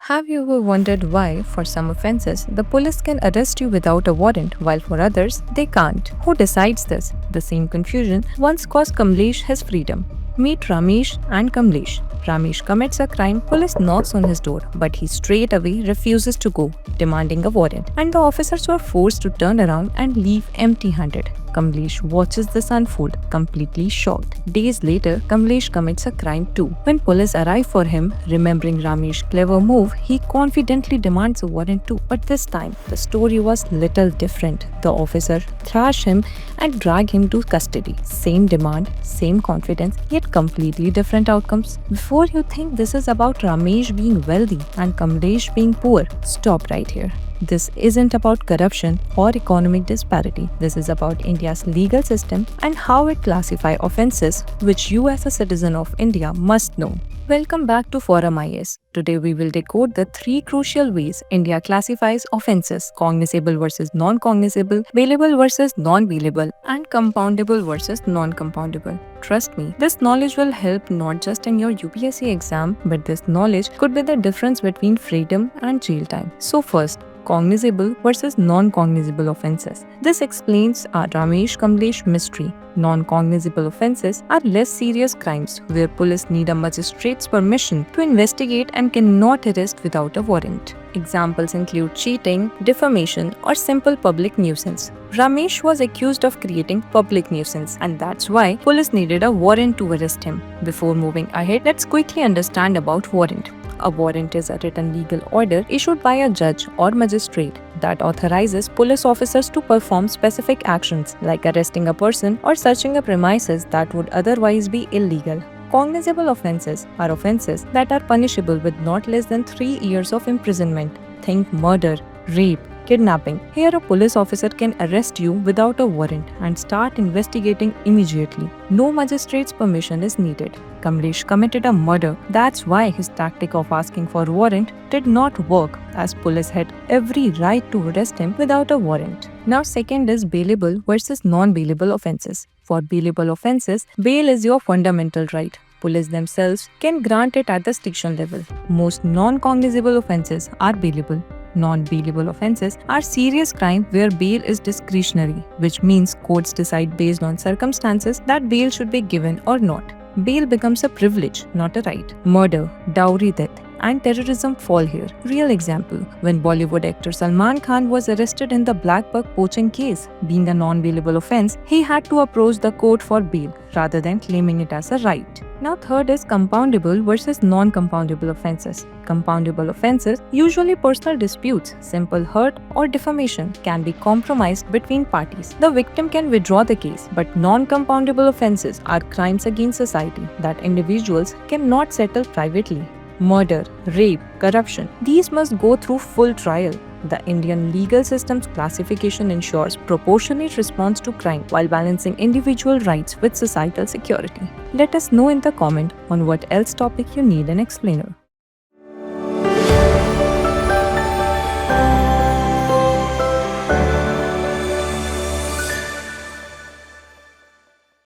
Have you ever wondered why, for some offenses, the police can arrest you without a warrant, while for others, they can't? Who decides this? The same confusion once cost Kamlesh his freedom. Meet Ramesh and Kamlesh. Ramesh commits a crime, police knocks on his door, but he straight away refuses to go, demanding a warrant, and the officers were forced to turn around and leave empty-handed. Kamlesh watches this unfold, completely shocked. Days later, Kamlesh commits a crime too. When police arrive for him, remembering Ramesh's clever move, he confidently demands a warrant too. But this time, the story was little different. The officer thrash him and drag him to custody. Same demand, same confidence, yet completely different outcomes. Before you think this is about Ramesh being wealthy and Kamlesh being poor, stop right here. This isn't about corruption or economic disparity. This is about India's legal system and how it classifies offences, which you as a citizen of India must know. Welcome back to ForumIAS. Today we will decode the three crucial ways India classifies offences: cognizable versus non-cognizable, bailable versus non-bailable, and compoundable versus non-compoundable. Trust me, this knowledge will help not just in your UPSC exam, but this knowledge could be the difference between freedom and jail time. So first, cognizable versus non-cognizable offences. This explains our Ramesh Kamlesh mystery. Non-cognizable offences are less serious crimes where police need a magistrate's permission to investigate and cannot arrest without a warrant. Examples include cheating, defamation, or simple public nuisance. Ramesh was accused of creating public nuisance, and that's why police needed a warrant to arrest him. Before moving ahead, let's quickly understand about warrant. A warrant is a written legal order issued by a judge or magistrate that authorizes police officers to perform specific actions like arresting a person or searching a premises that would otherwise be illegal. Cognizable offences are offences that are punishable with not less than 3 years of imprisonment. Think murder, rape, kidnapping. Here a police officer can arrest you without a warrant and start investigating immediately. No magistrate's permission is needed. Kamlesh committed a murder. That's why his tactic of asking for a warrant did not work, as police had every right to arrest him without a warrant. Now second is bailable versus non-bailable offences. For bailable offences, bail is your fundamental right. Police themselves can grant it at the station level. Most non-cognizable offences are bailable. Non-bailable offences are serious crime where bail is discretionary, which means courts decide based on circumstances that bail should be given or not. Bail becomes a privilege, not a right. Murder, dowry death, and terrorism fall here. Real example, when Bollywood actor Salman Khan was arrested in the black buck poaching case, being a non-bailable offence, he had to approach the court for bail rather than claiming it as a right. Now third is compoundable versus non-compoundable offences. Compoundable offences, usually personal disputes, simple hurt or defamation, can be compromised between parties. The victim can withdraw the case, but non-compoundable offences are crimes against society that individuals cannot settle privately. Murder, rape, corruption, these must go through full trial. The Indian legal system's classification ensures proportionate response to crime while balancing individual rights with societal security. Let us know in the comment on what else topic you need an explainer.